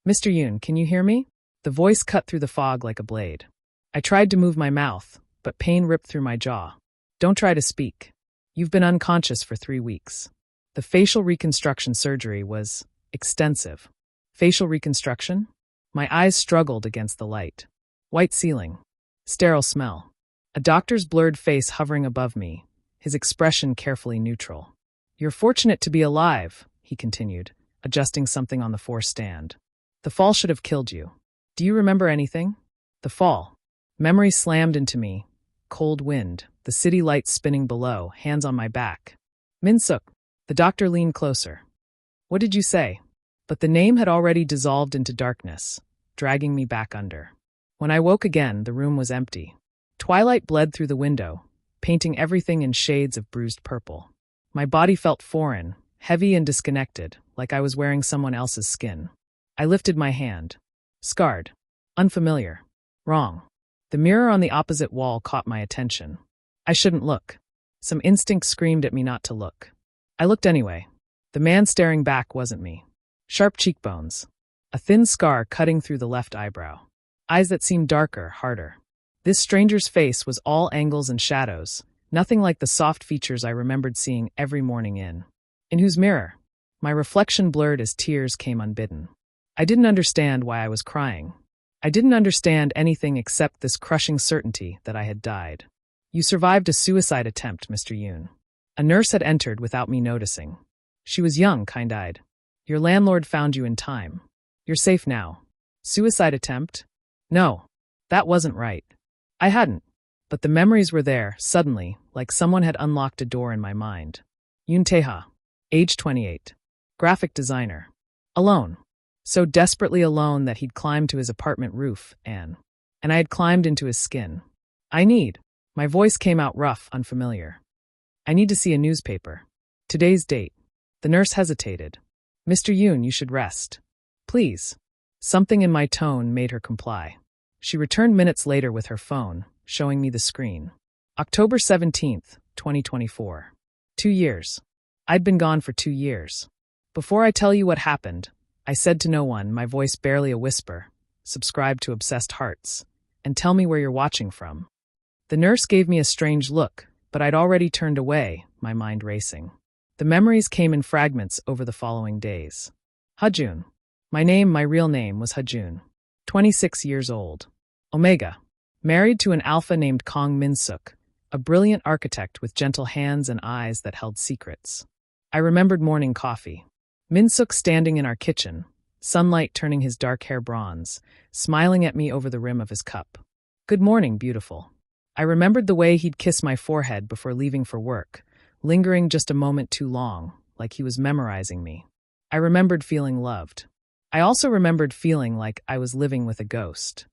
Mr. Yoon, can you hear me? The voice cut through the fog like a blade. I tried to move my mouth, but pain ripped through my jaw. Don't try to speak. You've been unconscious for 3 weeks. The facial reconstruction surgery was extensive. Facial reconstruction? My eyes struggled against the light. White ceiling. Sterile smell. A doctor's blurred face hovering above me, his expression carefully neutral. You're fortunate to be alive, he continued, adjusting something on the floor stand. The fall should have killed you. Do you remember anything? The fall. Memory slammed into me. Cold wind, the city lights spinning below, hands on my back. Minsuk. The doctor leaned closer. What did you say? But the name had already dissolved into darkness, dragging me back under. When I woke again, the room was empty. Twilight bled through the window, painting everything in shades of bruised purple. My body felt foreign, heavy and disconnected, like I was wearing someone else's skin. I lifted my hand. Scarred. Unfamiliar. Wrong. The mirror on the opposite wall caught my attention. I shouldn't look. Some instinct screamed at me not to look. I looked anyway. The man staring back wasn't me. Sharp cheekbones. A thin scar cutting through the left eyebrow. Eyes that seemed darker, harder. This stranger's face was all angles and shadows, nothing like the soft features I remembered seeing every morning in whose mirror? My reflection blurred as tears came unbidden. I didn't understand why I was crying. I didn't understand anything except this crushing certainty that I had died. You survived a suicide attempt, Mr. Yoon. A nurse had entered without me noticing. She was young, kind-eyed. Your landlord found you in time. You're safe now. Suicide attempt? No, that wasn't right. I hadn't. But the memories were there, suddenly, like someone had unlocked a door in my mind. Tae-Ha, age 28. Graphic designer. Alone. So desperately alone that he'd climbed to his apartment roof, and I had climbed into his skin. My voice came out rough, unfamiliar. I need to see a newspaper. Today's date. The nurse hesitated. Mr. Yoon, you should rest. Please. Something in my tone made her comply. She returned minutes later with her phone, showing me the screen. October 17th, 2024. 2 years. I'd been gone for 2 years. Before I tell you what happened, I said to no one, my voice barely a whisper, subscribe to Obsessed Hearts, and tell me where you're watching from. The nurse gave me a strange look, but I'd already turned away, my mind racing. The memories came in fragments over the following days. Ha-Joon. My real name was Ha-Joon. 26 years old. Omega. Married to an alpha named Minsuk, a brilliant architect with gentle hands and eyes that held secrets. I remembered morning coffee. Minsuk standing in our kitchen, sunlight turning his dark hair bronze, smiling at me over the rim of his cup. Good morning, beautiful. I remembered the way he'd kiss my forehead before leaving for work, lingering just a moment too long, like he was memorizing me. I remembered feeling loved. I also remembered feeling like I was living with a ghost.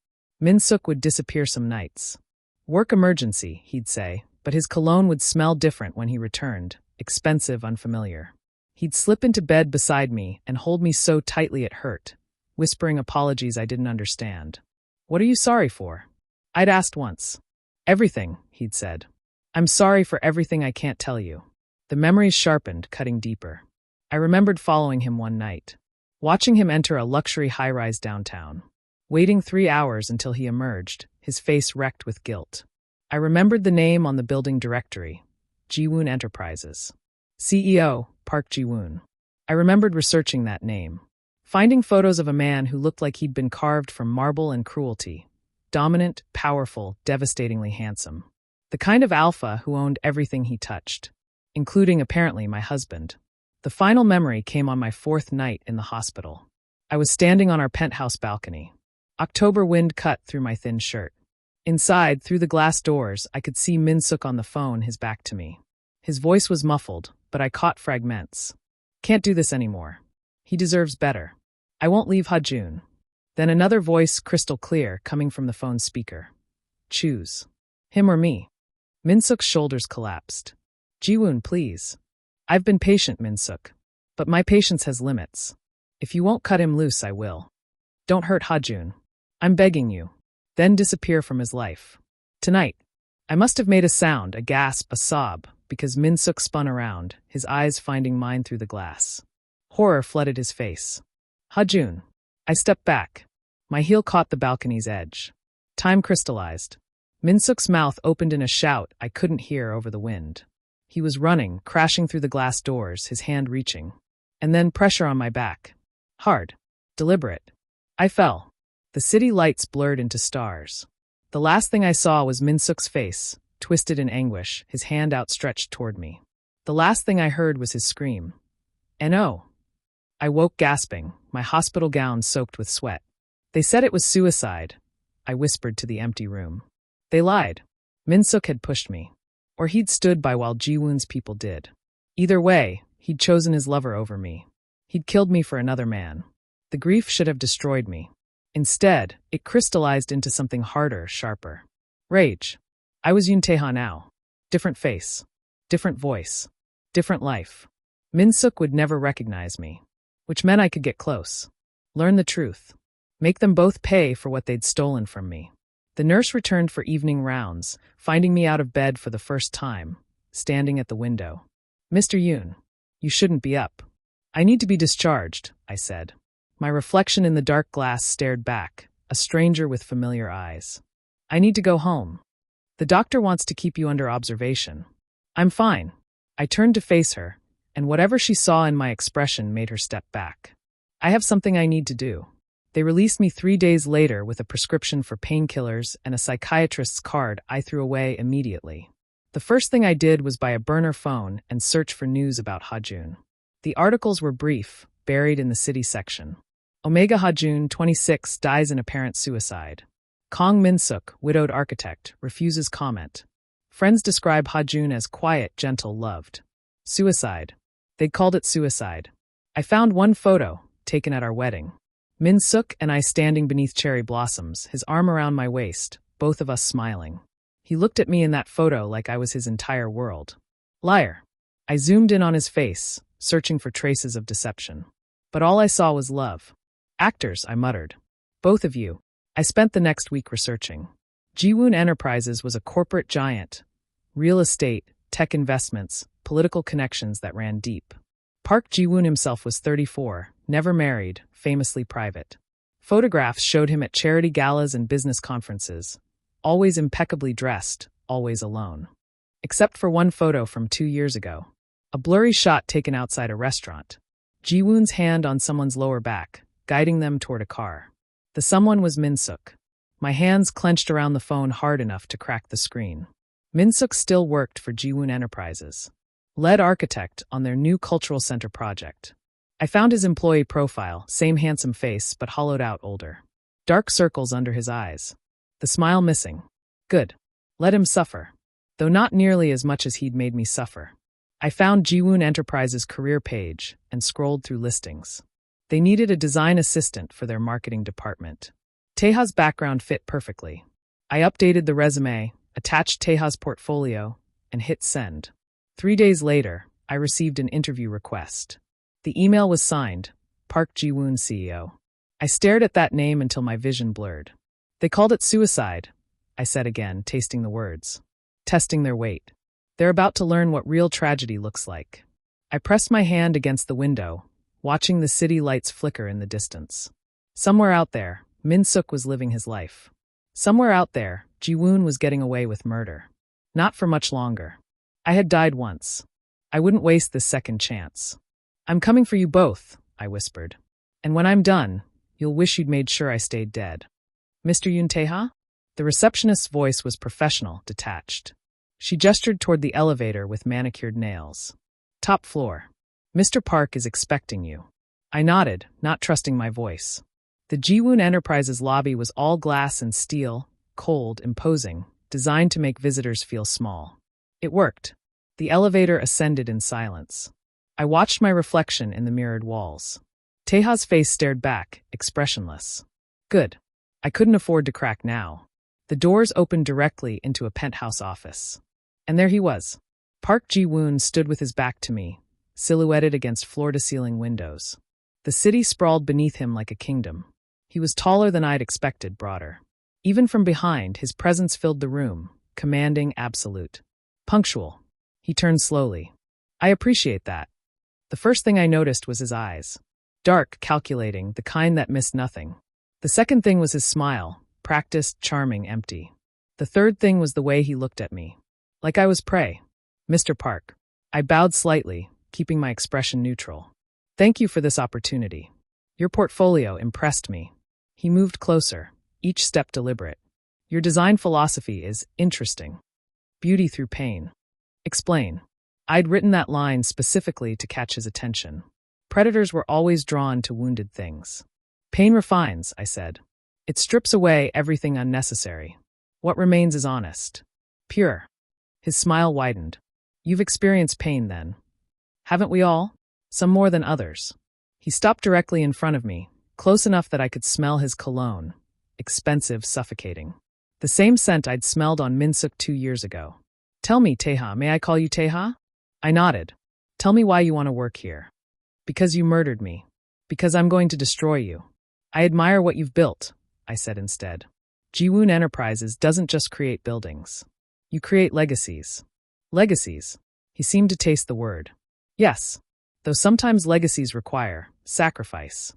Minsuk would disappear some nights. Work emergency, he'd say, but his cologne would smell different when he returned, expensive, unfamiliar. He'd slip into bed beside me and hold me so tightly it hurt, whispering apologies I didn't understand. What are you sorry for? I'd asked once. Everything, he'd said. I'm sorry for everything I can't tell you. The memories sharpened, cutting deeper. I remembered following him one night, watching him enter a luxury high-rise downtown, waiting 3 hours until he emerged, his face wrecked with guilt. I remembered the name on the building directory, Ji-Woon Enterprises. CEO, Park Ji-Woon. I remembered researching that name, finding photos of a man who looked like he'd been carved from marble and cruelty. Dominant, powerful, devastatingly handsome. The kind of alpha who owned everything he touched, including apparently my husband. The final memory came on my 4th night in the hospital. I was standing on our penthouse balcony. October wind cut through my thin shirt. Inside, through the glass doors, I could see Minsuk on the phone, his back to me. His voice was muffled, but I caught fragments. Can't do this anymore. He deserves better. I won't leave Ha-Joon. Then another voice, crystal clear, coming from the phone speaker. Choose. Him or me. Minsuk's shoulders collapsed. Ji-Woon, please. I've been patient, Minsuk. But my patience has limits. If you won't cut him loose, I will. Don't hurt Ha-Joon. I'm begging you. Then disappear from his life. Tonight. I must have made a sound, a gasp, a sob, because Minsuk spun around, his eyes finding mine through the glass. Horror flooded his face. Ha-Joon. I stepped back. My heel caught the balcony's edge. Time crystallized. Minsuk's mouth opened in a shout I couldn't hear over the wind. He was running, crashing through the glass doors, his hand reaching. And then pressure on my back. Hard. Deliberate. I fell. The city lights blurred into stars. The last thing I saw was Minsuk's face, twisted in anguish, his hand outstretched toward me. The last thing I heard was his scream. "No." I woke gasping, my hospital gown soaked with sweat. "They said it was suicide," I whispered to the empty room. They lied. Minsuk had pushed me. Or he'd stood by while Ji-Woon's people did. Either way, he'd chosen his lover over me. He'd killed me for another man. The grief should have destroyed me. Instead, it crystallized into something harder, sharper. Rage. I was Tae-Ha now. Different face. Different voice. Different life. Minsuk would never recognize me. Which meant I could get close. Learn the truth. Make them both pay for what they'd stolen from me. The nurse returned for evening rounds, finding me out of bed for the first time, standing at the window. "Mr. Yoon, you shouldn't be up." "I need to be discharged," I said. My reflection in the dark glass stared back, a stranger with familiar eyes. "I need to go home. The doctor wants to keep you under observation." "I'm fine." I turned to face her, and whatever she saw in my expression made her step back. "I have something I need to do." They released me 3 days later with a prescription for painkillers and a psychiatrist's card I threw away immediately. The first thing I did was buy a burner phone and search for news about Ha-Joon. The articles were brief, buried in the city section. Ha-Joon, 26, dies in apparent suicide. Min-Seok, widowed architect, refuses comment. Friends describe Ha-Joon as quiet, gentle, loved. Suicide. They called it suicide. I found one photo, taken at our wedding. Minsuk and I standing beneath cherry blossoms, his arm around my waist, both of us smiling. He looked at me in that photo like I was his entire world. Liar. I zoomed in on his face, searching for traces of deception. But all I saw was love. Actors, I muttered. Both of you. I spent the next week researching. Ji-Woon Enterprises was a corporate giant. Real estate, tech investments, political connections that ran deep. Park Ji-Woon himself was 34, never married, famously private. Photographs showed him at charity galas and business conferences, always impeccably dressed, always alone. Except for one photo from 2 years ago. A blurry shot taken outside a restaurant. Ji-Woon's hand on someone's lower back, guiding them toward a car. The someone was Minsuk. My hands clenched around the phone hard enough to crack the screen. Minsuk still worked for Ji-Woon Enterprises. Lead architect on their new cultural center project. I found his employee profile, same handsome face but hollowed out older. Dark circles under his eyes. The smile missing. Good. Let him suffer. Though not nearly as much as he'd made me suffer. I found Ji-Woon Enterprises' career page and scrolled through listings. They needed a design assistant for their marketing department. Tae-Ha's background fit perfectly. I updated the resume, attached Tae-Ha's portfolio, and hit send. 3 days later, I received an interview request. The email was signed, Park Ji-Woon CEO. I stared at that name until my vision blurred. They called it suicide, I said again, tasting the words. Testing their weight. They're about to learn what real tragedy looks like. I pressed my hand against the window, watching the city lights flicker in the distance. Somewhere out there, Minsuk was living his life. Somewhere out there, Ji-Woon was getting away with murder. Not for much longer. I had died once. I wouldn't waste this second chance. I'm coming for you both, I whispered. And when I'm done, you'll wish you'd made sure I stayed dead. Mr. Yoon Tae-Ha? The receptionist's voice was professional, detached. She gestured toward the elevator with manicured nails. Top floor. Mr. Park is expecting you. I nodded, not trusting my voice. The Ji-Woon Enterprises lobby was all glass and steel, cold, imposing, designed to make visitors feel small. It worked. The elevator ascended in silence. I watched my reflection in the mirrored walls. Tae-Ha's face stared back, expressionless. Good. I couldn't afford to crack now. The doors opened directly into a penthouse office. And there he was. Park Ji-Woon stood with his back to me, silhouetted against floor-to-ceiling windows. The city sprawled beneath him like a kingdom. He was taller than I'd expected, broader. Even from behind, his presence filled the room, commanding, absolute. Punctual. He turned slowly. I appreciate that. The first thing I noticed was his eyes. Dark, calculating, the kind that missed nothing. The second thing was his smile, practiced, charming, empty. The third thing was the way he looked at me. Like I was prey. Mr. Park. I bowed slightly, keeping my expression neutral. Thank you for this opportunity. Your portfolio impressed me. He moved closer, each step deliberate. Your design philosophy is interesting. Beauty through pain. Explain. I'd written that line specifically to catch his attention. Predators were always drawn to wounded things. Pain refines, I said. It strips away everything unnecessary. What remains is honest. Pure. His smile widened. You've experienced pain then. Haven't we all? Some more than others. He stopped directly in front of me, close enough that I could smell his cologne. Expensive, suffocating. The same scent I'd smelled on Minsuk 2 years ago. Tell me, Tae-Ha, may I call you Tae-Ha? I nodded. Tell me why you want to work here. Because you murdered me. Because I'm going to destroy you. I admire what you've built, I said instead. Ji-Woon Enterprises doesn't just create buildings. You create legacies. Legacies. He seemed to taste the word. Yes. Though sometimes legacies require sacrifice.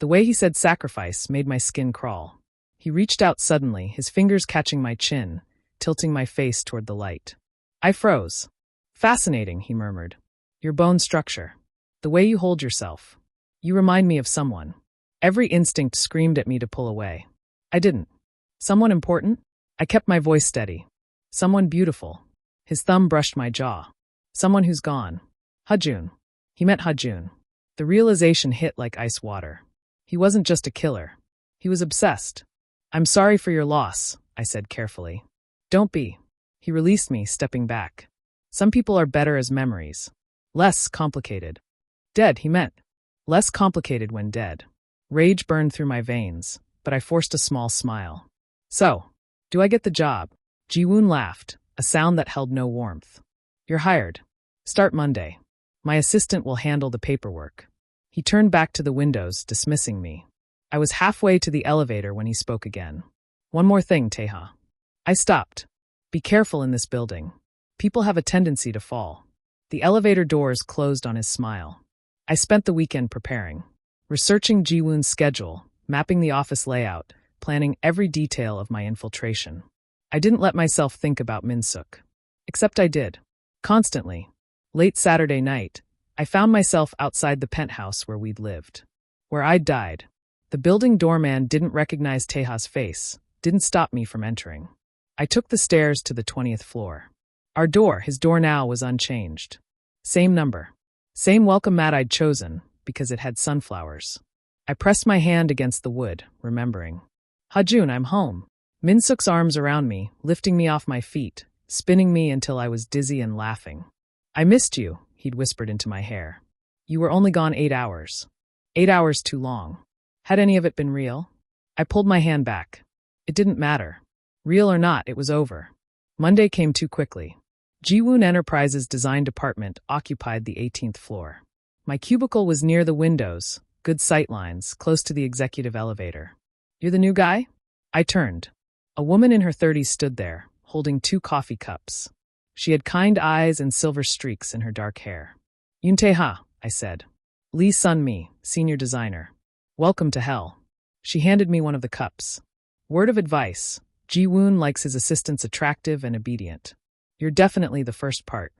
The way he said sacrifice made my skin crawl. He reached out suddenly, his fingers catching my chin, tilting my face toward the light. I froze. Fascinating, he murmured. Your bone structure. The way you hold yourself. You remind me of someone. Every instinct screamed at me to pull away. I didn't. Someone important? I kept my voice steady. Someone beautiful. His thumb brushed my jaw. Someone who's gone. Ha-Joon. He met Ha-Joon. The realization hit like ice water. He wasn't just a killer. He was obsessed. I'm sorry for your loss, I said carefully. Don't be. He released me, stepping back. Some people are better as memories. Less complicated. Dead, he meant. Less complicated when dead. Rage burned through my veins, but I forced a small smile. So, do I get the job? Ji-Woon laughed, a sound that held no warmth. You're hired. Start Monday. My assistant will handle the paperwork. He turned back to the windows, dismissing me. I was halfway to the elevator when he spoke again. One more thing, Tae-Ha. I stopped. Be careful in this building. People have a tendency to fall. The elevator doors closed on his smile. I spent the weekend preparing. Researching Ji-Woon's schedule, mapping the office layout, planning every detail of my infiltration. I didn't let myself think about Minsuk. Except I did. Constantly. Late Saturday night, I found myself outside the penthouse where we'd lived. Where I'd died. The building doorman didn't recognize Tae-Ha's face, didn't stop me from entering. I took the stairs to the 20th floor. Our door, his door now, was unchanged. Same number. Same welcome mat I'd chosen, because it had sunflowers. I pressed my hand against the wood, remembering. Ha-Joon, I'm home. Minsuk's arms around me, lifting me off my feet, spinning me until I was dizzy and laughing. I missed you, he'd whispered into my hair. You were only gone 8 hours. 8 hours too long. Had any of it been real? I pulled my hand back. It didn't matter. Real or not, it was over. Monday came too quickly. Ji-Woon Enterprises' design department occupied the 18th floor. My cubicle was near the windows, good sight lines, close to the executive elevator. You're the new guy? I turned. A woman in her 30s stood there, holding 2 coffee cups. She had kind eyes and silver streaks in her dark hair. Yoon Tae-Ha, I said. Lee Sun-mi, senior designer. Welcome to hell. She handed me one of the cups. Word of advice. Ji-Woon likes his assistants attractive and obedient. You're definitely the first part.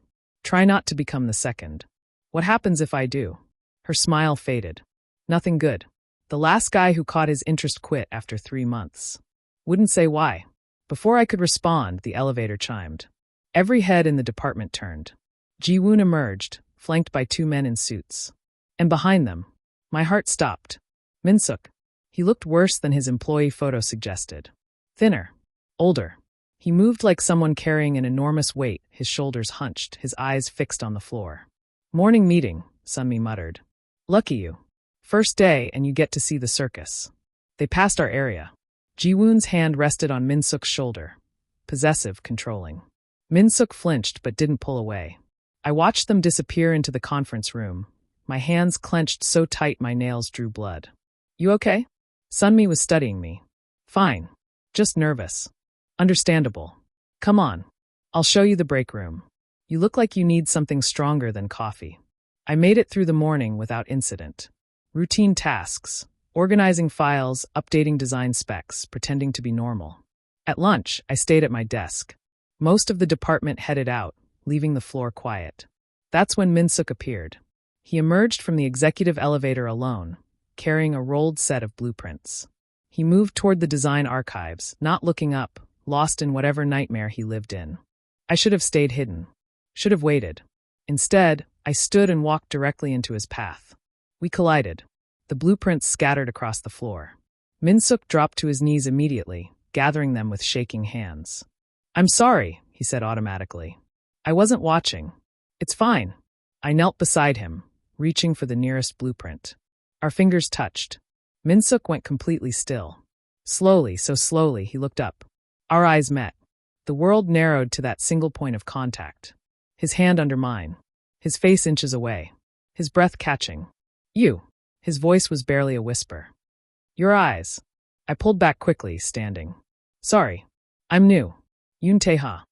Try not to become the second. What happens if I do? Her smile faded. Nothing good. The last guy who caught his interest quit after 3 months. Wouldn't say why. Before I could respond, the elevator chimed. Every head in the department turned. Ji-Woon emerged, flanked by 2 men in suits. And behind them, my heart stopped. Minsuk. He looked worse than his employee photo suggested. Thinner. Older. He moved like someone carrying an enormous weight, his shoulders hunched, his eyes fixed on the floor. Morning meeting, Sun-mi muttered. Lucky you. First day and you get to see the circus. They passed our area. Ji-Woon's hand rested on Minsuk's shoulder. Possessive, controlling. Minsuk flinched but didn't pull away. I watched them disappear into the conference room. My hands clenched so tight my nails drew blood. You okay? Sun-mi was studying me. Fine. Just nervous. Understandable. Come on. I'll show you the break room. You look like you need something stronger than coffee. I made it through the morning without incident. Routine tasks, organizing files, updating design specs, pretending to be normal. At lunch, I stayed at my desk. Most of the department headed out, leaving the floor quiet. That's when Minsuk appeared. He emerged from the executive elevator alone, carrying a rolled set of blueprints. He moved toward the design archives, not looking up, lost in whatever nightmare he lived in. I should have stayed hidden. Should have waited. Instead, I stood and walked directly into his path. We collided. The blueprints scattered across the floor. Minsuk dropped to his knees immediately, gathering them with shaking hands. "I'm sorry," he said automatically. "I wasn't watching. It's fine." I knelt beside him, reaching for the nearest blueprint. Our fingers touched. Minsuk went completely still. Slowly, so slowly, he looked up. Our eyes met. The world narrowed to that single point of contact. His hand under mine. His face inches away. His breath catching. "You." His voice was barely a whisper. "Your eyes." I pulled back quickly, standing. "Sorry. I'm new. Tae-Ha."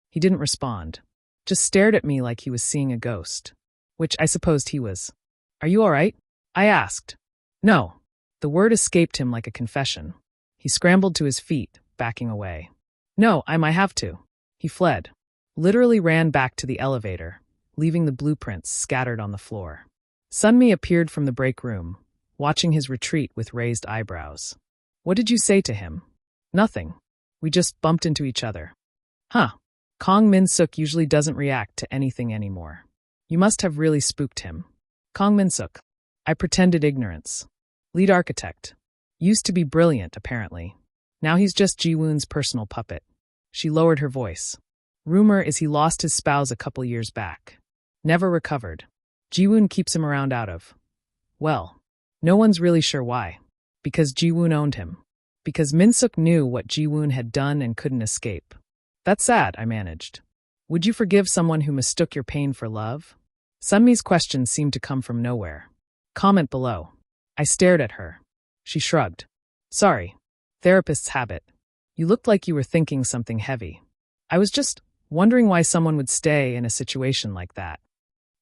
He didn't respond. Just stared at me like he was seeing a ghost. Which I supposed he was. "Are you all right?" I asked. "No." The word escaped him like a confession. He scrambled to his feet, backing away. "No, I might have to." He fled. Literally ran back to the elevator, leaving the blueprints scattered on the floor. Sunmi appeared from the break room, watching his retreat with raised eyebrows. "What did you say to him?" "Nothing. We just bumped into each other." "Huh. Kong Minsuk usually doesn't react to anything anymore. You must have really spooked him." "Kong Minsuk." I pretended ignorance. "Lead architect. Used to be brilliant, apparently. Now he's just Ji-Woon's personal puppet." She lowered her voice. "Rumor is he lost his spouse a couple years back. Never recovered. Ji-Woon keeps him around out of. Well, no one's really sure why. Because Ji-Woon owned him. Because Minsuk knew what Ji-Woon had done and couldn't escape. That's sad," I managed. "Would you forgive someone who mistook your pain for love?" Sunmi's question seemed to come from nowhere. "Comment below." I stared at her. She shrugged. "Sorry. Therapist's habit. You looked like you were thinking something heavy. I was just wondering why someone would stay in a situation like that.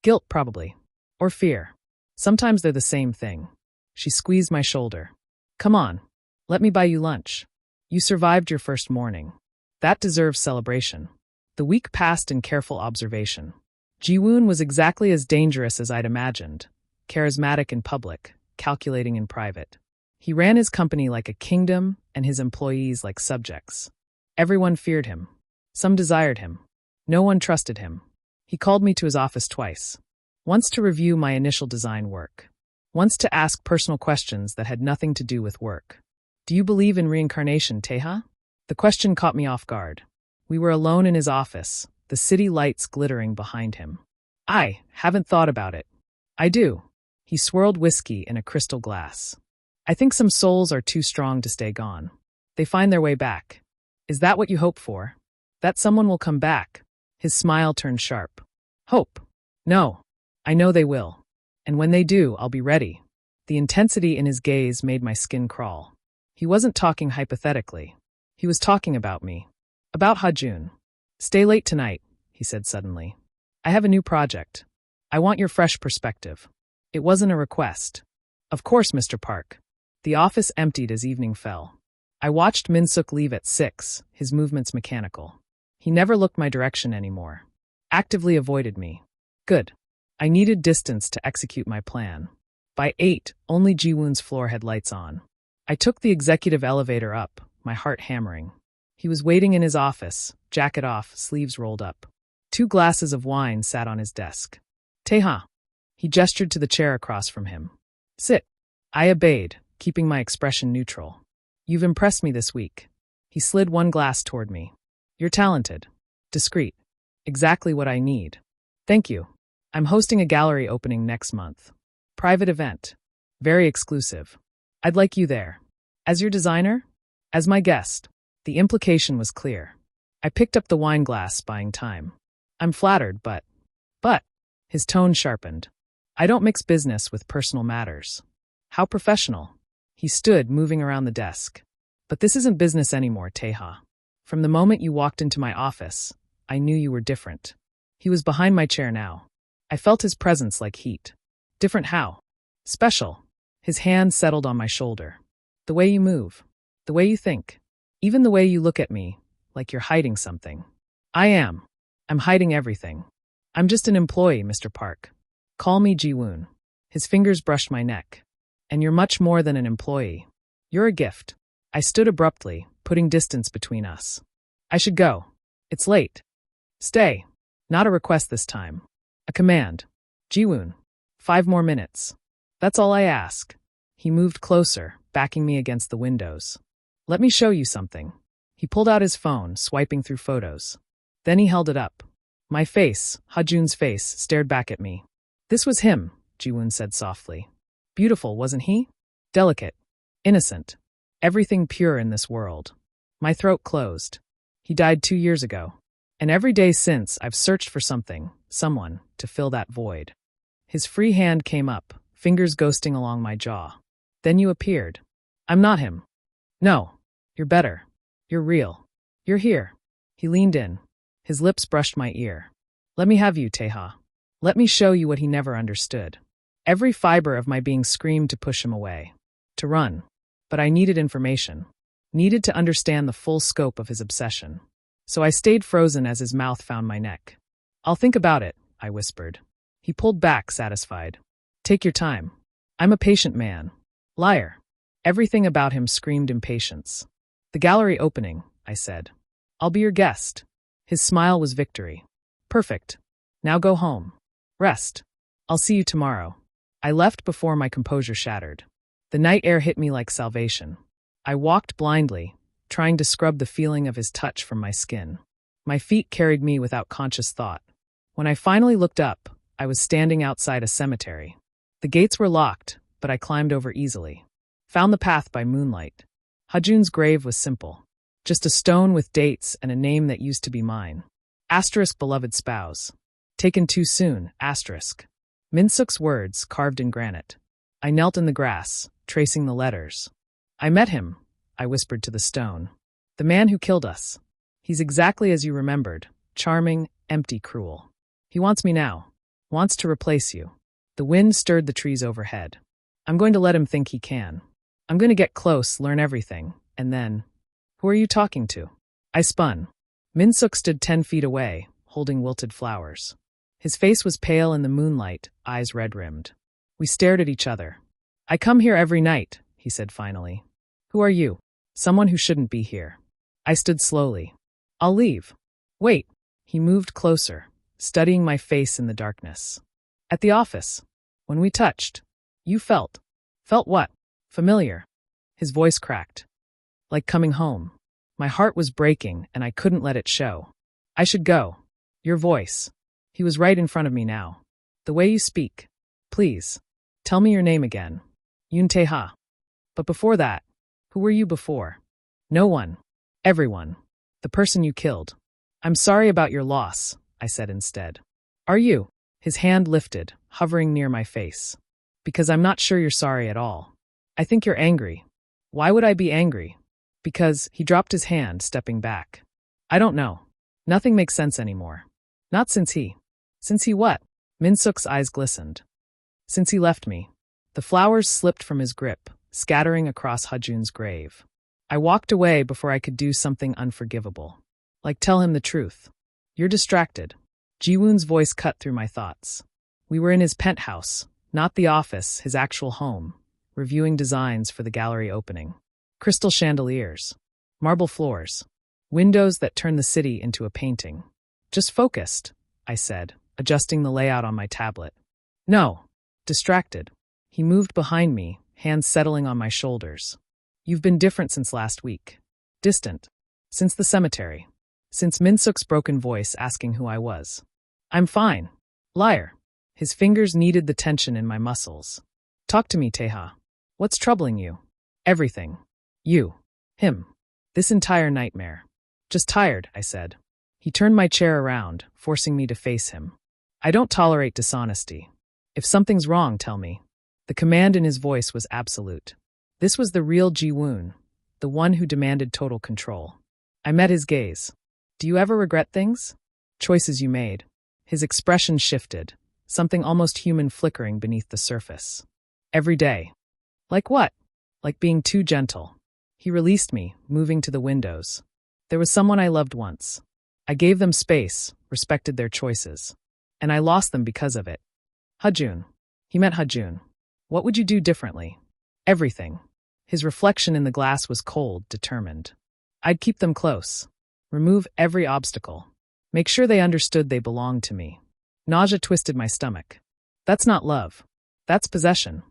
Guilt, probably. Or fear. Sometimes they're the same thing." She squeezed my shoulder. "Come on. Let me buy you lunch. You survived your first morning. That deserves celebration." The week passed in careful observation. Ji-Woon was exactly as dangerous as I'd imagined. Charismatic in public, calculating in private. He ran his company like a kingdom and his employees like subjects. Everyone feared him. Some desired him. No one trusted him. He called me to his office twice. Once to review my initial design work. Once to ask personal questions that had nothing to do with work. "Do you believe in reincarnation, Tae-Ha?" The question caught me off guard. We were alone in his office, the city lights glittering behind him. "I haven't thought about it." "I do." He swirled whiskey in a crystal glass. "I think some souls are too strong to stay gone. They find their way back." "Is that what you hope for? That someone will come back?" His smile turned sharp. "Hope? No. I know they will. And when they do, I'll be ready." The intensity in his gaze made my skin crawl. He wasn't talking hypothetically. He was talking about me. About Ha-Joon. "Stay late tonight," he said suddenly. "I have a new project. I want your fresh perspective." It wasn't a request. "Of course, Mr. Park." The office emptied as evening fell. I watched Minsuk leave at 6, his movements mechanical. He never looked my direction anymore. Actively avoided me. Good. I needed distance to execute my plan. By 8, only Ji-Woon's floor had lights on. I took the executive elevator up, my heart hammering. He was waiting in his office, jacket off, sleeves rolled up. 2 glasses of wine sat on his desk. "Tae-Ha." He gestured to the chair across from him. "Sit." I obeyed, keeping my expression neutral. "You've impressed me this week." He slid 1 glass toward me. "You're talented. Discreet. Exactly what I need." "Thank you. I'm hosting a gallery opening next month. Private event. Very exclusive. I'd like you there." "As your designer?" "As my guest." The implication was clear. I picked up the wine glass, buying time. "I'm flattered, but..." His tone sharpened. "I don't mix business with personal matters." "How professional." He stood, moving around the desk. "But this isn't business anymore, Tae-Ha. From the moment you walked into my office, I knew you were different." He was behind my chair now. I felt his presence like heat. "Different how?" "Special." His hand settled on my shoulder. The way you move. The way you think. Even the way you look at me, like you're hiding something. I am. I'm hiding everything. I'm just an employee, Mr. Park. Call me Ji-Woon. His fingers brushed my neck. And you're much more than an employee. You're a gift. I stood abruptly, putting distance between us. I should go. It's late. Stay. Not a request this time. A command. Ji-Woon. 5 more minutes. That's all I ask. He moved closer, backing me against the windows. Let me show you something. He pulled out his phone, swiping through photos. Then he held it up. My face, Ha-Joon's face, stared back at me. This was him, Ji-Woon said softly. Beautiful, wasn't he? Delicate. Innocent. Everything pure in this world. My throat closed. He died 2 years ago. And every day since, I've searched for something, someone, to fill that void. His free hand came up, fingers ghosting along my jaw. Then you appeared. I'm not him. No. You're better. You're real. You're here. He leaned in. His lips brushed my ear. Let me have you, Tae-Ha. Let me show you what he never understood. Every fiber of my being screamed to push him away. To run. But I needed information. Needed to understand the full scope of his obsession. So I stayed frozen as his mouth found my neck. I'll think about it, I whispered. He pulled back, satisfied. Take your time. I'm a patient man. Liar. Everything about him screamed impatience. The gallery opening, I said. I'll be your guest. His smile was victory. Perfect. Now go home. Rest. I'll see you tomorrow. I left before my composure shattered. The night air hit me like salvation. I walked blindly, trying to scrub the feeling of his touch from my skin. My feet carried me without conscious thought. When I finally looked up, I was standing outside a cemetery. The gates were locked, but I climbed over easily. Found the path by moonlight. Ha-Joon's grave was simple. Just a stone with dates and a name that used to be mine. Asterisk beloved spouse. Taken too soon, asterisk. Minsuk's words carved in granite. I knelt in the grass, tracing the letters. I met him, I whispered to the stone. The man who killed us. He's exactly as you remembered. Charming, empty, cruel. He wants me now. Wants to replace you. The wind stirred the trees overhead. I'm going to let him think he can. I'm going to get close, learn everything, and then... Who are you talking to? I spun. Minsuk stood 10 feet away, holding wilted flowers. His face was pale in the moonlight, eyes red-rimmed. We stared at each other. I come here every night, he said finally. Who are you? Someone who shouldn't be here. I stood slowly. I'll leave. Wait. He moved closer, studying my face in the darkness. At the office. When we touched. You felt. Felt what? Familiar. His voice cracked. Like coming home. My heart was breaking, and I couldn't let it show. I should go. Your voice. He was right in front of me now. The way you speak. Please. Tell me your name again. Yoon Tae-Ha. But before that, who were you before? No one. Everyone. The person you killed. I'm sorry about your loss, I said instead. Are you? His hand lifted, hovering near my face. Because I'm not sure you're sorry at all. I think you're angry. Why would I be angry? Because he dropped his hand, stepping back. I don't know. Nothing makes sense anymore. Not since he. Since he what? Minsuk's eyes glistened. Since he left me. The flowers slipped from his grip, scattering across Ha-Joon's grave. I walked away before I could do something unforgivable. Like tell him the truth. You're distracted. Ji-Woon's voice cut through my thoughts. We were in his penthouse, not the office, his actual home, reviewing designs for the gallery opening. Crystal chandeliers. Marble floors. Windows that turn the city into a painting. Just focused, I said, adjusting the layout on my tablet. No. Distracted. He moved behind me, hands settling on my shoulders. You've been different since last week. Distant. Since the cemetery. Since Minsuk's broken voice asking who I was. I'm fine. Liar. His fingers kneaded the tension in my muscles. Talk to me, Tae-Ha. What's troubling you? Everything. You. Him. This entire nightmare. Just tired, I said. He turned my chair around, forcing me to face him. I don't tolerate dishonesty. If something's wrong, tell me. The command in his voice was absolute. This was the real Ji-Woon, the one who demanded total control. I met his gaze. Do you ever regret things? Choices you made. His expression shifted, something almost human flickering beneath the surface. Every day. Like what? Like being too gentle. He released me, moving to the windows. There was someone I loved once. I gave them space, respected their choices. And I lost them because of it. Ha-Joon. He meant Ha-Joon. What would you do differently? Everything. His reflection in the glass was cold, determined. I'd keep them close. Remove every obstacle. Make sure they understood they belonged to me. Nausea twisted my stomach. That's not love. That's possession.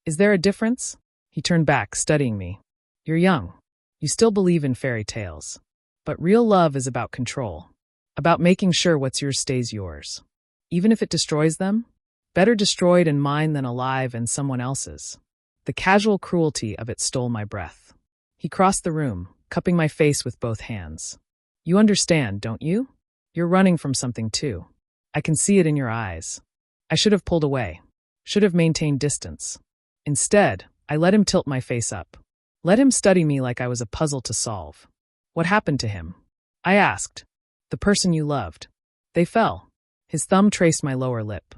Is there a difference? He turned back, studying me. You're young. You still believe in fairy tales. But real love is about control. About making sure what's yours stays yours. Even if it destroys them? Better destroyed and mine than alive and someone else's. The casual cruelty of it stole my breath. He crossed the room, cupping my face with both hands. You understand, don't you? You're running from something too. I can see it in your eyes. I should have pulled away. Should have maintained distance. Instead, I let him tilt my face up. Let him study me like I was a puzzle to solve. What happened to him? I asked. The person you loved. They fell. His thumb traced my lower lip.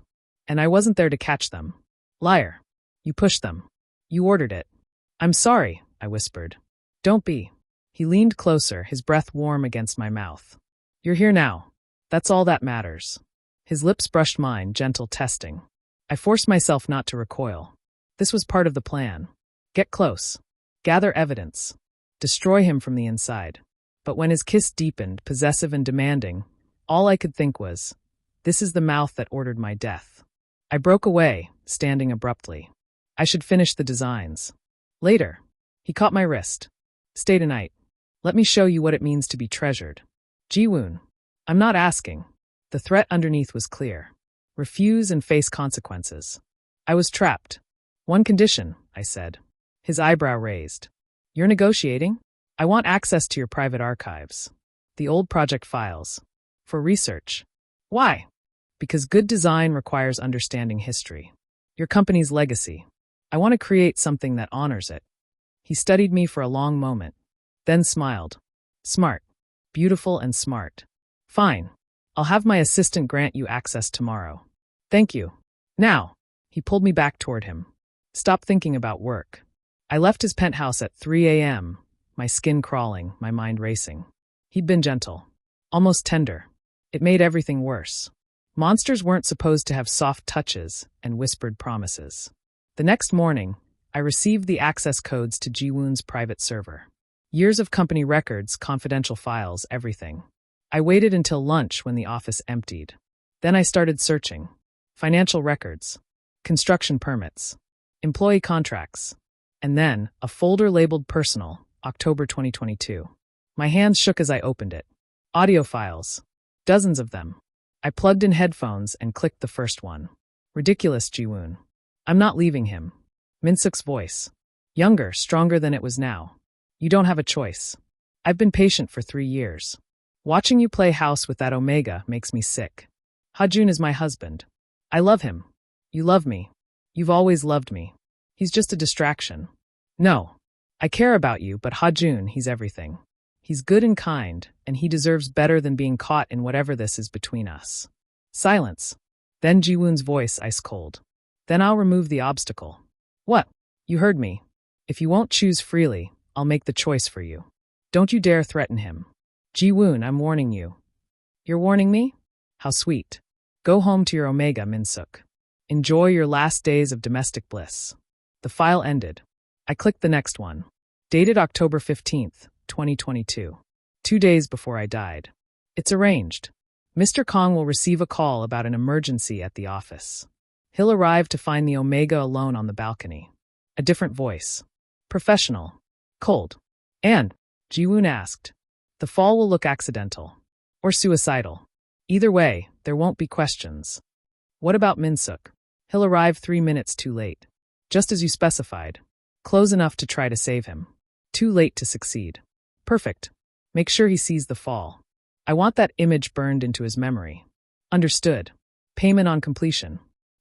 And I wasn't there to catch them. Liar. You pushed them. You ordered it. I'm sorry, I whispered. Don't be. He leaned closer, his breath warm against my mouth. You're here now. That's all that matters. His lips brushed mine, gentle testing. I forced myself not to recoil. This was part of the plan. Get close. Gather evidence. Destroy him from the inside. But when his kiss deepened, possessive and demanding, all I could think was, this is the mouth that ordered my death. I broke away, standing abruptly. I should finish the designs. Later. He caught my wrist. Stay tonight. Let me show you what it means to be treasured. Ji-Woon. I'm not asking. The threat underneath was clear. Refuse and face consequences. I was trapped. One condition, I said. His eyebrow raised. You're negotiating? I want access to your private archives. The old project files. For research. Why? Because good design requires understanding history. Your company's legacy. I want to create something that honors it. He studied me for a long moment, then smiled. Smart. Beautiful and smart. Fine. I'll have my assistant grant you access tomorrow. Thank you. Now. He pulled me back toward him. Stop thinking about work. I left his penthouse at 3 a.m., my skin crawling, my mind racing. He'd been gentle. Almost tender. It made everything worse. Monsters weren't supposed to have soft touches and whispered promises. The next morning, I received the access codes to Ji-Woon's private server. Years of company records, confidential files, everything. I waited until lunch when the office emptied. Then I started searching. Financial records. Construction permits. Employee contracts. And then, a folder labeled Personal, October 2022. My hands shook as I opened it. Audio files. Dozens of them. I plugged in headphones and clicked the first one. Ridiculous, Ji-Woon. I'm not leaving him. Minsuk's voice. Younger, stronger than it was now. You don't have a choice. I've been patient for 3 years. Watching you play house with that Omega makes me sick. Ha-Joon is my husband. I love him. You love me. You've always loved me. He's just a distraction. No. I care about you, but Ha-Joon, he's everything. He's good and kind, and he deserves better than being caught in whatever this is between us. Silence. Then Ji-Woon's voice ice cold. Then I'll remove the obstacle. What? You heard me. If you won't choose freely, I'll make the choice for you. Don't you dare threaten him. Ji-Woon, I'm warning you. You're warning me? How sweet. Go home to your Omega, Minsuk. Enjoy your last days of domestic bliss. The file ended. I clicked the next one. Dated October 15th, 2022. 2 days before I died. It's arranged. Mr. Kong will receive a call about an emergency at the office. He'll arrive to find the Omega alone on the balcony. A different voice. Professional. Cold. And, Ji-Woon asked, the fall will look accidental. Or suicidal. Either way, there won't be questions. What about Minsuk? He'll arrive 3 minutes too late. Just as you specified. Close enough to try to save him. Too late to succeed. Perfect. Make sure he sees the fall. I want that image burned into his memory. Understood. Payment on completion.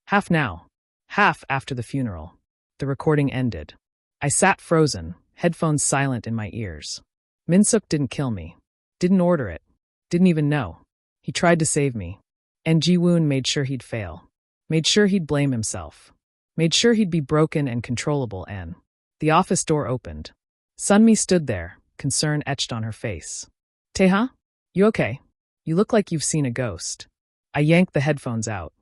Half now. Half after the funeral. The recording ended. I sat frozen, headphones silent in my ears. Minsuk didn't kill me. Didn't order it. Didn't even know. He tried to save me. And Ji-Woon made sure he'd fail. Made sure he'd blame himself. Made sure he'd be broken and controllable and The office door opened. Sunmi stood there, concern etched on her face. Tae-Ha? You okay? You look like you've seen a ghost. I yanked the headphones out.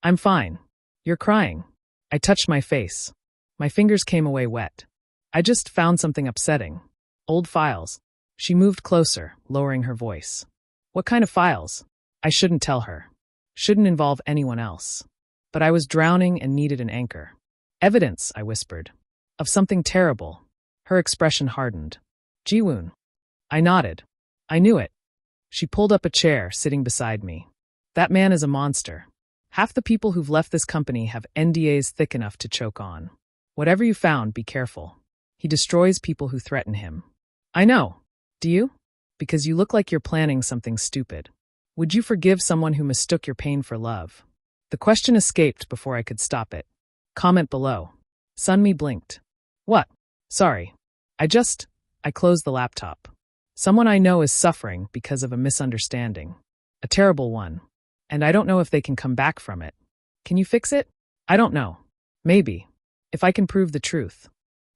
I'm fine. You're crying. I touched my face. My fingers came away wet. I just found something upsetting. Old files. She moved closer, lowering her voice. What kind of files? I shouldn't tell her. Shouldn't involve anyone else. But I was drowning and needed an anchor. Evidence, I whispered. Of something terrible. Her expression hardened. Ji-Woon. I nodded. I knew it. She pulled up a chair, sitting beside me. That man is a monster. Half the people who've left this company have NDAs thick enough to choke on. Whatever you found, be careful. He destroys people who threaten him. I know. Do you? Because you look like you're planning something stupid. Would you forgive someone who mistook your pain for love? The question escaped before I could stop it. Comment below. Sunmi blinked. What? Sorry. I closed the laptop. Someone I know is suffering because of a misunderstanding. A terrible one. And I don't know if they can come back from it. Can you fix it? I don't know. Maybe. If I can prove the truth.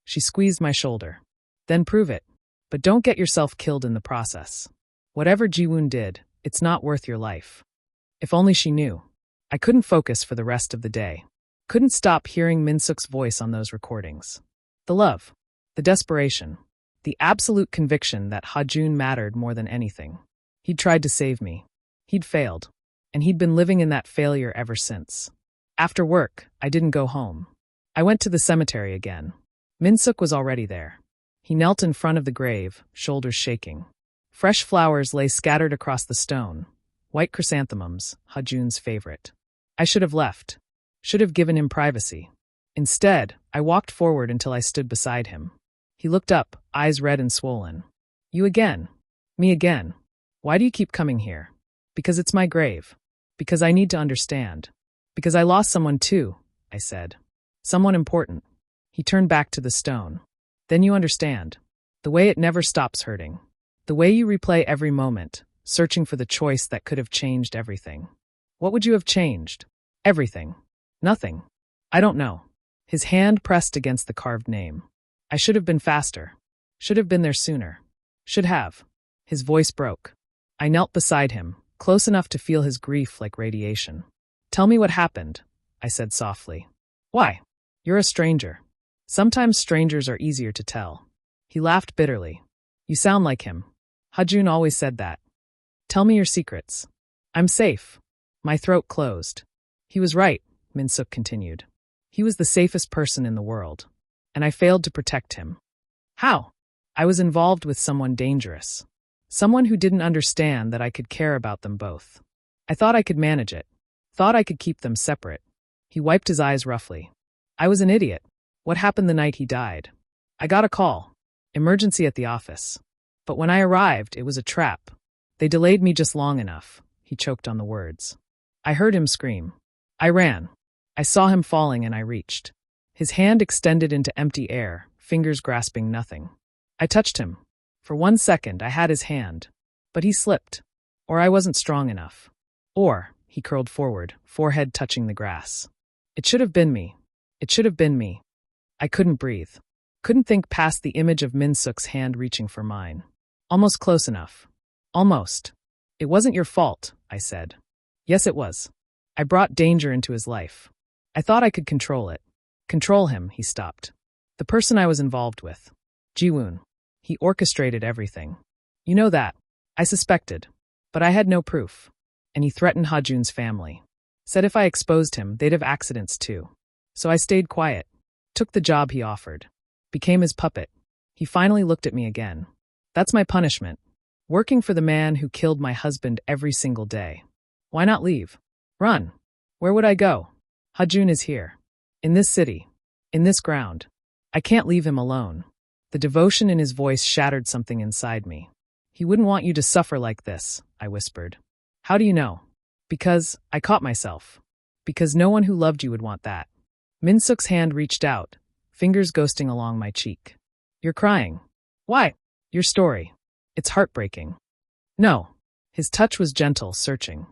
She squeezed my shoulder. Then prove it. But don't get yourself killed in the process. Whatever Ji-Woon did, it's not worth your life. If only she knew. I couldn't focus for the rest of the day. Couldn't stop hearing Minsuk's voice on those recordings. The love. The desperation. The absolute conviction that Ha-Joon mattered more than anything. He'd tried to save me. He'd failed. And he'd been living in that failure ever since. After work, I didn't go home. I went to the cemetery again. Minsuk was already there. He knelt in front of the grave, shoulders shaking. Fresh flowers lay scattered across the stone. White chrysanthemums, Ha-Joon's favorite. I should have left. Should have given him privacy. Instead, I walked forward until I stood beside him. He looked up, eyes red and swollen. You again? Me again? Why do you keep coming here? Because it's my grave. Because I need to understand. Because I lost someone too, I said. Someone important. He turned back to the stone. Then you understand. The way it never stops hurting. The way you replay every moment, searching for the choice that could have changed everything. What would you have changed? Everything. Nothing. I don't know. His hand pressed against the carved name. I should have been faster. Should have been there sooner. Should have. His voice broke. I knelt beside him, close enough to feel his grief like radiation. Tell me what happened, I said softly. Why? You're a stranger. Sometimes strangers are easier to tell. He laughed bitterly. You sound like him. Ha-Joon always said that. Tell me your secrets. I'm safe. My throat closed. He was right, Minsuk continued. He was the safest person in the world. And I failed to protect him. How? I was involved with someone dangerous. Someone who didn't understand that I could care about them both. I thought I could manage it. Thought I could keep them separate. He wiped his eyes roughly. I was an idiot. What happened the night he died? I got a call. Emergency at the office. But when I arrived, it was a trap. They delayed me just long enough. He choked on the words. I heard him scream. I ran. I saw him falling and I reached. His hand extended into empty air, fingers grasping nothing. I touched him. For 1 second, I had his hand. But he slipped. Or I wasn't strong enough. Or, he curled forward, forehead touching the grass. It should have been me. It should have been me. I couldn't breathe. Couldn't think past the image of Minsuk's hand reaching for mine. Almost close enough. Almost. It wasn't your fault, I said. Yes, it was. I brought danger into his life. I thought I could control it. Control him, he stopped. The person I was involved with. Ji-Woon. He orchestrated everything. You know that. I suspected. But I had no proof. And he threatened Ha-Joon's family. Said if I exposed him, they'd have accidents too. So I stayed quiet. Took the job he offered. Became his puppet. He finally looked at me again. That's my punishment. Working for the man who killed my husband every single day. Why not leave? Run. Where would I go? Ha-Joon is here. In this city. In this ground. I can't leave him alone. The devotion in his voice shattered something inside me. He wouldn't want you to suffer like this, I whispered. How do you know? Because I caught myself. Because no one who loved you would want that. Minsuk's hand reached out, fingers ghosting along my cheek. You're crying. Why? Your story. It's heartbreaking. No. His touch was gentle, searching.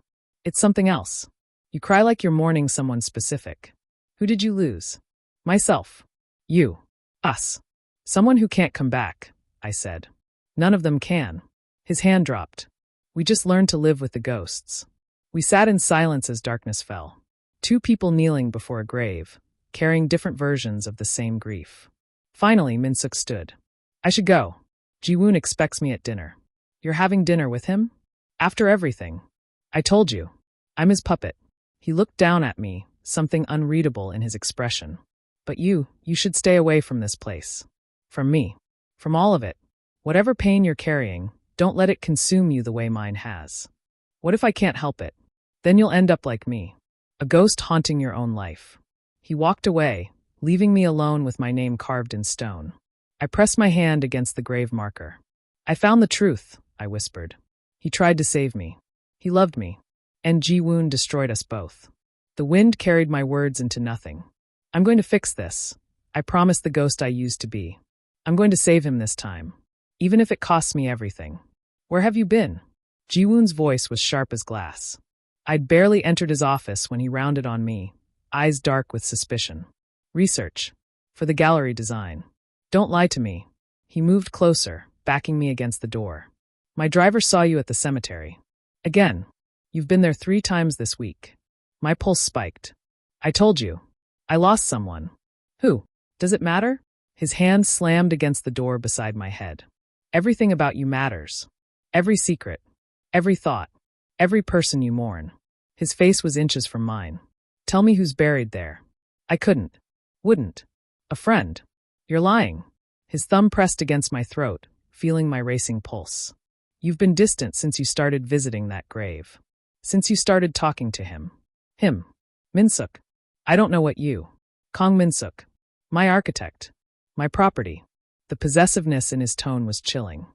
It's something else. You cry like you're mourning someone specific. Who did you lose? Myself. You. Us. Someone who can't come back, I said. None of them can. His hand dropped. We just learned to live with the ghosts. We sat in silence as darkness fell. Two people kneeling before a grave, carrying different versions of the same grief. Finally, Minsuk stood. I should go. Ji-Woon expects me at dinner. You're having dinner with him? After everything. I told you. I'm his puppet. He looked down at me, something unreadable in his expression. But you should stay away from this place. From me. From all of it. Whatever pain you're carrying, don't let it consume you the way mine has. What if I can't help it? Then you'll end up like me. A ghost haunting your own life. He walked away, leaving me alone with my name carved in stone. I pressed my hand against the grave marker. I found the truth, I whispered. He tried to save me. He loved me. And Ji-Woon destroyed us both. The wind carried my words into nothing. I'm going to fix this. I promised the ghost I used to be. I'm going to save him this time. Even if it costs me everything. Where have you been? Ji-Woon's voice was sharp as glass. I'd barely entered his office when he rounded on me, eyes dark with suspicion. Research. For the gallery design. Don't lie to me. He moved closer, backing me against the door. My driver saw you at the cemetery. Again. You've been there 3 times this week. My pulse spiked. I told you. I lost someone. Who? Does it matter? His hand slammed against the door beside my head. Everything about you matters. Every secret. Every thought. Every person you mourn. His face was inches from mine. Tell me who's buried there. I couldn't. Wouldn't. A friend. You're lying. His thumb pressed against my throat, feeling my racing pulse. You've been distant since you started visiting that grave. Since you started talking to him. Him. Minsuk. I don't know what you. Kong Minsuk. My architect. My property. The possessiveness in his tone was chilling.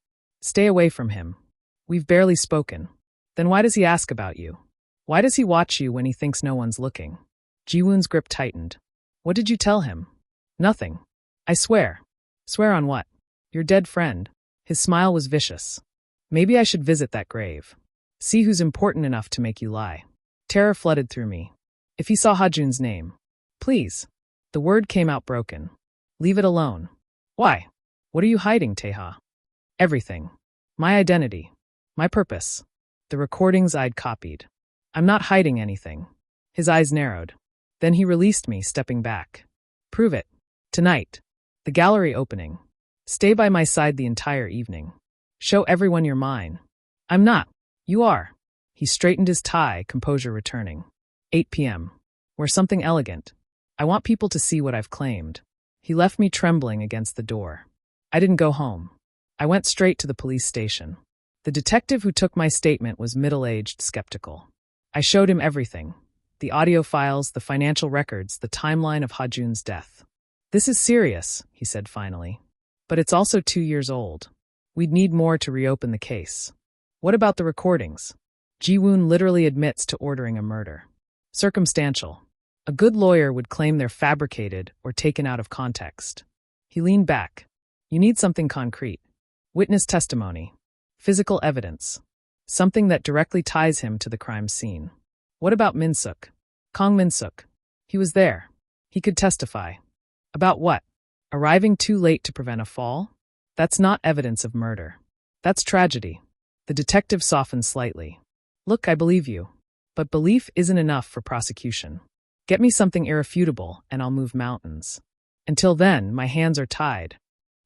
Stay away from him. We've barely spoken. Then why does he ask about you? Why does he watch you when he thinks no one's looking? Ji-Woon's grip tightened. What did you tell him? Nothing. I swear. Swear on what? Your dead friend. His smile was vicious. Maybe I should visit that grave. See who's important enough to make you lie. Terror flooded through me. If he saw Ha-Joon's name. Please. The word came out broken. Leave it alone. Why? What are you hiding, Tae-Ha? Everything. My identity. My purpose. The recordings I'd copied. I'm not hiding anything. His eyes narrowed. Then he released me, stepping back. Prove it. Tonight. The gallery opening. Stay by my side the entire evening. Show everyone you're mine. I'm not. You are. He straightened his tie, composure returning. 8 p.m. Wear something elegant. I want people to see what I've claimed. He left me trembling against the door. I didn't go home. I went straight to the police station. The detective who took my statement was middle-aged, skeptical. I showed him everything. The audio files, the financial records, the timeline of Ha-Joon's death. This is serious, he said finally. But it's also 2 years old. We'd need more to reopen the case. What about the recordings? Ji-Woon literally admits to ordering a murder. Circumstantial. A good lawyer would claim they're fabricated or taken out of context. He leaned back. You need something concrete. Witness testimony. Physical evidence. Something that directly ties him to the crime scene. What about Minsuk? Kong Minsuk. He was there. He could testify. About what? Arriving too late to prevent a fall? That's not evidence of murder. That's tragedy. The detective softened slightly. Look, I believe you. But belief isn't enough for prosecution. Get me something irrefutable, and I'll move mountains. Until then, my hands are tied.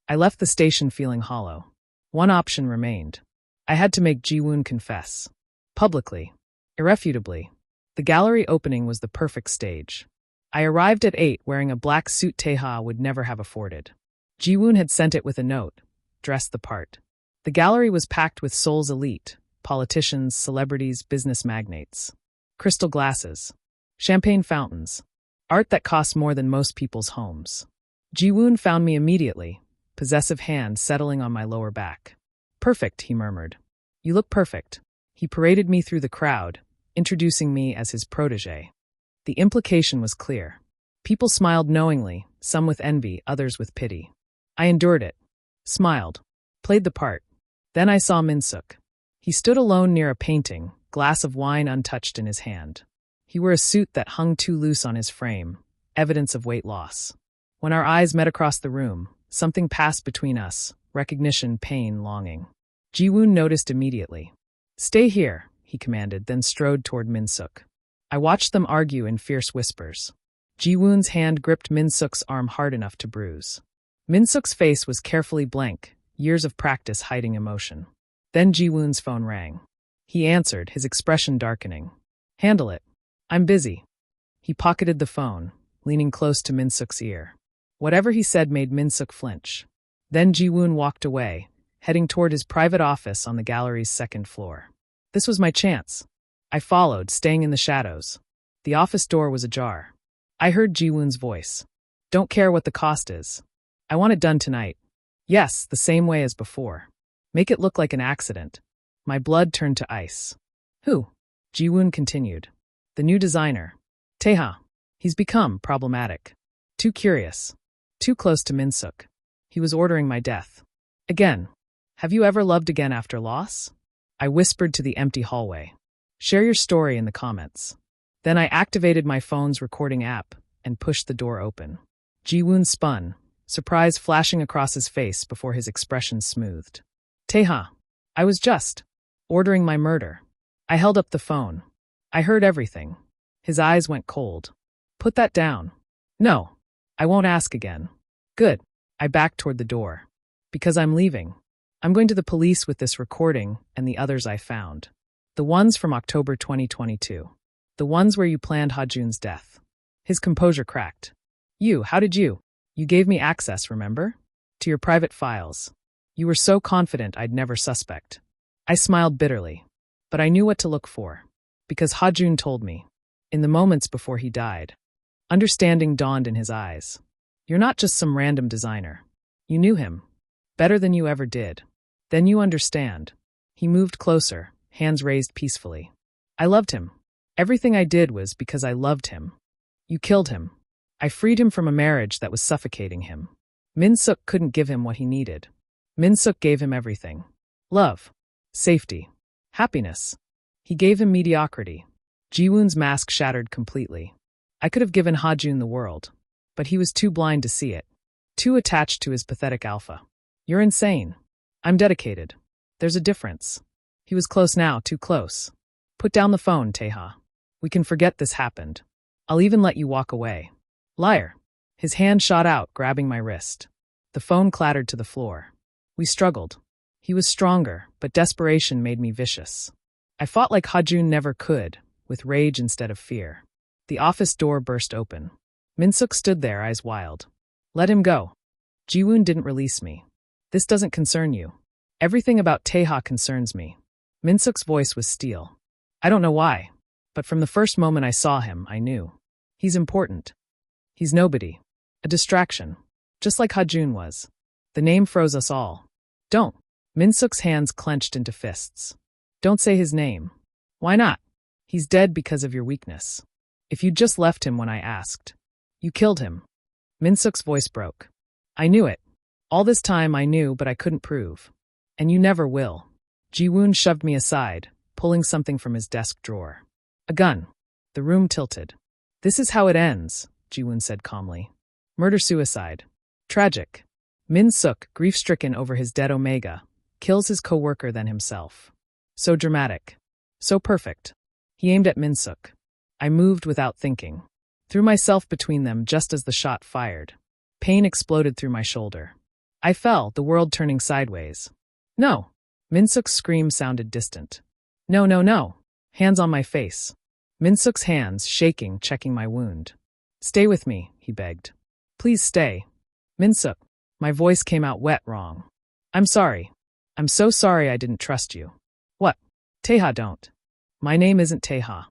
I left the station feeling hollow. One option remained. I had to make Ji-Woon confess. Publicly. Irrefutably. The gallery opening was the perfect stage. I arrived at 8 wearing a black suit Tae-Ha would never have afforded. Ji-Woon had sent it with a note. Dressed the part. The gallery was packed with Seoul's elite. Politicians, celebrities, business magnates. Crystal glasses. Champagne fountains. Art that costs more than most people's homes. Ji-Woon found me immediately, possessive hand settling on my lower back. Perfect, he murmured. You look perfect. He paraded me through the crowd, introducing me as his protégé. The implication was clear. People smiled knowingly, some with envy, others with pity. I endured it. Smiled. Played the part. Then I saw Minsuk. He stood alone near a painting, glass of wine untouched in his hand. He wore a suit that hung too loose on his frame, evidence of weight loss. When our eyes met across the room, Something passed between us, recognition, pain, longing. Ji-Woon noticed immediately. Stay here, he commanded, then strode toward Minsuk. I watched them argue in fierce whispers. Ji-Woon's hand gripped Minsuk's arm hard enough to bruise. Minsuk's face was carefully blank, years of practice hiding emotion. Then Ji-Woon's phone rang. He answered, his expression darkening. Handle it. I'm busy. He pocketed the phone, leaning close to Minsuk's ear. Whatever he said made Minsuk flinch. Then Ji-Woon walked away, heading toward his private office on the gallery's second floor. This was my chance. I followed, staying in the shadows. The office door was ajar. I heard Ji-Woon's voice. Don't care what the cost is. I want it done tonight. Yes, the same way as before. Make it look like an accident. My blood turned to ice. Who? Ji-Woon continued. The new designer. Tae-Ha. He's become problematic. Too curious. Too close to Minsuk. He was ordering my death. Again. Have you ever loved again after loss? I whispered to the empty hallway. Share your story in the comments. Then I activated my phone's recording app and pushed the door open. Ji-Woon spun, surprise flashing across his face before his expression smoothed. Tae-Ha. I was just ordering my murder. I held up the phone. I heard everything. His eyes went cold. Put that down. No. I won't ask again. Good. I backed toward the door. Because I'm leaving. I'm going to the police with this recording and the others I found. The ones from October 2022. The ones where you planned Ha-Joon's death. His composure cracked. How did you? You gave me access, remember? To your private files. You were so confident I'd never suspect. I smiled bitterly. But I knew what to look for. Because Ha-Joon told me. In the moments before he died. Understanding dawned in his eyes. You're not just some random designer. You knew him. Better than you ever did. Then you understand. He moved closer, hands raised peacefully. I loved him. Everything I did was because I loved him. You killed him. I freed him from a marriage that was suffocating him. Minsuk couldn't give him what he needed. Minsuk gave him everything. Love. Safety. Happiness. He gave him mediocrity. Ji-Woon's mask shattered completely. I could have given Ha-Joon the world. But he was too blind to see it. Too attached to his pathetic alpha. You're insane. I'm dedicated. There's a difference. He was close now, too close. Put down the phone, Tae-Ha. We can forget this happened. I'll even let you walk away. Liar. His hand shot out, grabbing my wrist. The phone clattered to the floor. We struggled. He was stronger, but desperation made me vicious. I fought like Ha-Joon never could, with rage instead of fear. The office door burst open. Minsuk stood there, eyes wild. Let him go. Ji-Woon didn't release me. This doesn't concern you. Everything about Tae-Ha concerns me. Minsuk's voice was steel. I don't know why, but from the first moment I saw him, I knew. He's important. He's nobody. A distraction. Just like Ha-Joon was. The name froze us all. Don't. Minsuk's hands clenched into fists. Don't say his name. Why not? He's dead because of your weakness. If you'd just left him when I asked. You killed him. Minsuk's voice broke. I knew it. All this time I knew, but I couldn't prove. And you never will. Ji-Woon shoved me aside, pulling something from his desk drawer. A gun. The room tilted. This is how it ends, Ji-Woon said calmly. Murder-suicide. Tragic. Min-Seok, grief-stricken over his dead Omega, kills his co-worker then himself. So dramatic. So perfect. He aimed at Minsuk. I moved without thinking. Threw myself between them just as the shot fired. Pain exploded through my shoulder. I fell, the world turning sideways. No. Minsuk's scream sounded distant. No, no, no. Hands on my face. Minsuk's hands, shaking, checking my wound. Stay with me, he begged. Please stay. Minsuk. My voice came out wet wrong. I'm sorry. I'm so sorry I didn't trust you. What? Tae-Ha don't. My name isn't Tae-Ha.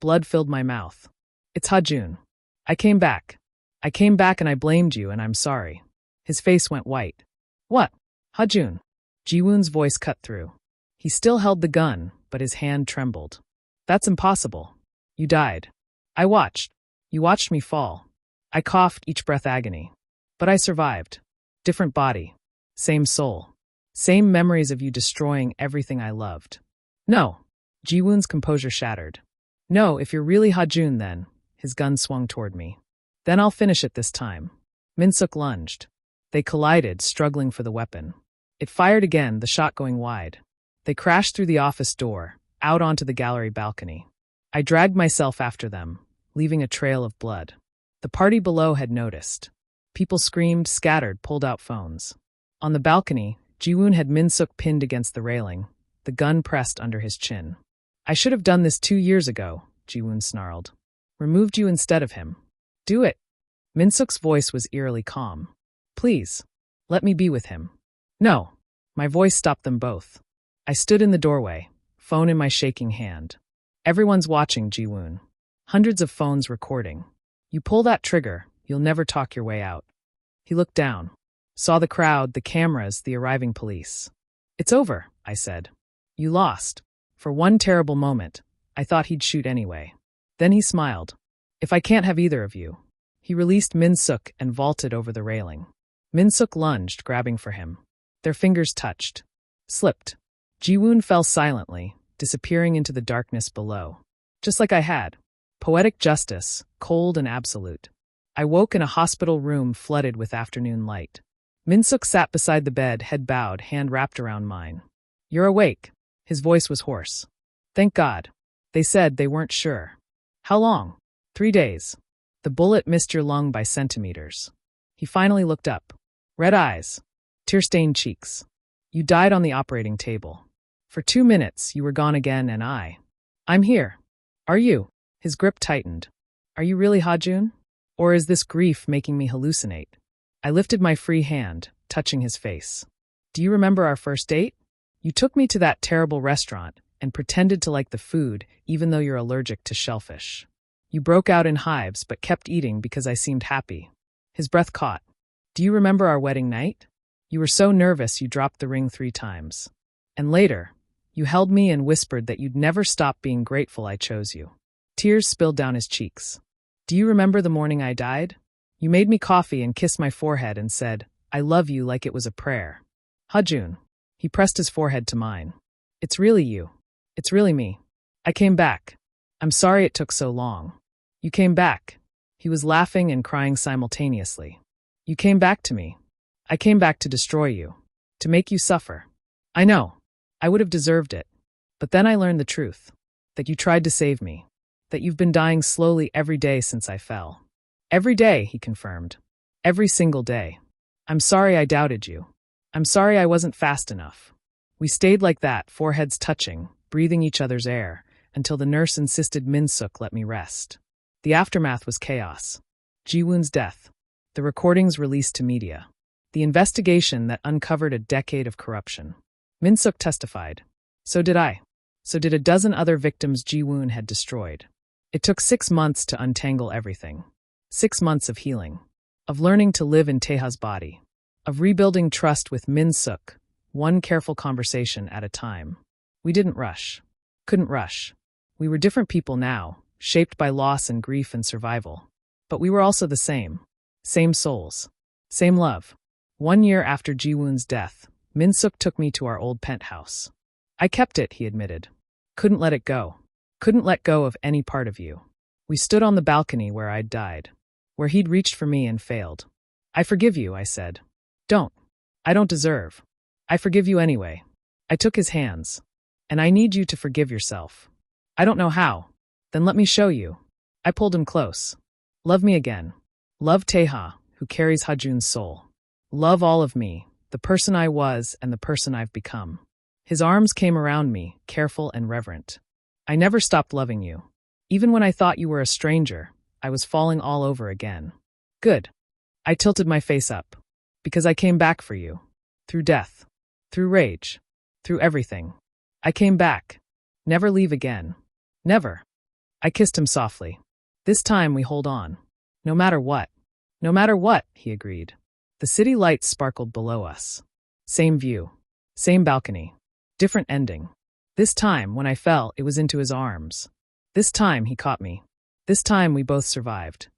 Blood filled my mouth. It's Ha-Joon. I came back. I came back and I blamed you and I'm sorry. His face went white. What? Ha-Joon. Ji-Woon's voice cut through. He still held the gun, but his hand trembled. That's impossible. You died. I watched. You watched me fall. I coughed, each breath agony. But I survived. Different body. Same soul. Same memories of you destroying everything I loved. No. Ji-Woon's composure shattered. No, if you're really Ha-Joon then. His gun swung toward me. Then I'll finish it this time. Minsuk lunged. They collided, struggling for the weapon. It fired again, the shot going wide. They crashed through the office door, out onto the gallery balcony. I dragged myself after them, leaving a trail of blood. The party below had noticed. People screamed, scattered, pulled out phones. On the balcony, Ji-Woon had Minsuk pinned against the railing, the gun pressed under his chin. I should have done this 2 years ago, Ji-Woon snarled. Removed you instead of him. Do it. Minsuk's voice was eerily calm. Please, let me be with him. No. My voice stopped them both. I stood in the doorway, phone in my shaking hand. Everyone's watching, Ji-Woon. Hundreds of phones recording. You pull that trigger, you'll never talk your way out. He looked down. Saw the crowd, the cameras, the arriving police. It's over, I said. You lost. For one terrible moment, I thought he'd shoot anyway. Then he smiled. If I can't have either of you. He released Minsuk and vaulted over the railing. Minsuk lunged, grabbing for him. Their fingers touched. Slipped. Ji-Woon fell silently, disappearing into the darkness below. Just like I had. Poetic justice, cold and absolute. I woke in a hospital room flooded with afternoon light. Minsuk sat beside the bed, head bowed, hand wrapped around mine. You're awake. His voice was hoarse. Thank God. They said they weren't sure. How long? 3 days. The bullet missed your lung by centimeters. He finally looked up. Red eyes. Tear-stained cheeks. You died on the operating table. For 2 minutes, you were gone again, and I'm here. Are you? His grip tightened. Are you really Ha-Joon? Or is this grief making me hallucinate? I lifted my free hand, touching his face. Do you remember our first date? You took me to that terrible restaurant and pretended to like the food, even though you're allergic to shellfish. You broke out in hives but kept eating because I seemed happy. His breath caught. Do you remember our wedding night? You were so nervous you dropped the ring 3 times. And later, you held me and whispered that you'd never stop being grateful I chose you. Tears spilled down his cheeks. Do you remember the morning I died? You made me coffee and kissed my forehead and said, I love you, like it was a prayer. Ha-Joon. He pressed his forehead to mine. It's really you. It's really me. I came back. I'm sorry it took so long. You came back. He was laughing and crying simultaneously. You came back to me. I came back to destroy you. To make you suffer. I know. I would have deserved it. But then I learned the truth. That you tried to save me. That you've been dying slowly every day since I fell. Every day, he confirmed. Every single day. I'm sorry I doubted you. I'm sorry I wasn't fast enough. We stayed like that, foreheads touching, breathing each other's air, until the nurse insisted Minsuk let me rest. The aftermath was chaos. Ji-Woon's death. The recordings released to media. The investigation that uncovered a decade of corruption. Minsuk testified. So did I. So did a dozen other victims Ji-Woon had destroyed. It took 6 months to untangle everything. 6 months of healing. Of learning to live in Tae-Ha's body. Of rebuilding trust with Minsuk, one careful conversation at a time. We didn't rush. Couldn't rush. We were different people now, shaped by loss and grief and survival. But we were also the same. Same souls. Same love. 1 year after Ji-Woon's death, Minsuk took me to our old penthouse. I kept it, he admitted. Couldn't let it go. Couldn't let go of any part of you. We stood on the balcony where I'd died. Where he'd reached for me and failed. I forgive you, I said. Don't. I don't deserve. I forgive you anyway. I took his hands. And I need you to forgive yourself. I don't know how. Then let me show you. I pulled him close. Love me again. Love Tae-Ha, who carries Ha-Joon's soul. Love all of me, the person I was and the person I've become. His arms came around me, careful and reverent. I never stopped loving you. Even when I thought you were a stranger, I was falling all over again. Good. I tilted my face up. Because I came back for you. Through death. Through rage. Through everything. I came back. Never leave again. Never. I kissed him softly. This time we hold on. No matter what. No matter what, he agreed. The city lights sparkled below us. Same view. Same balcony. Different ending. This time, when I fell, it was into his arms. This time, he caught me. This time, we both survived.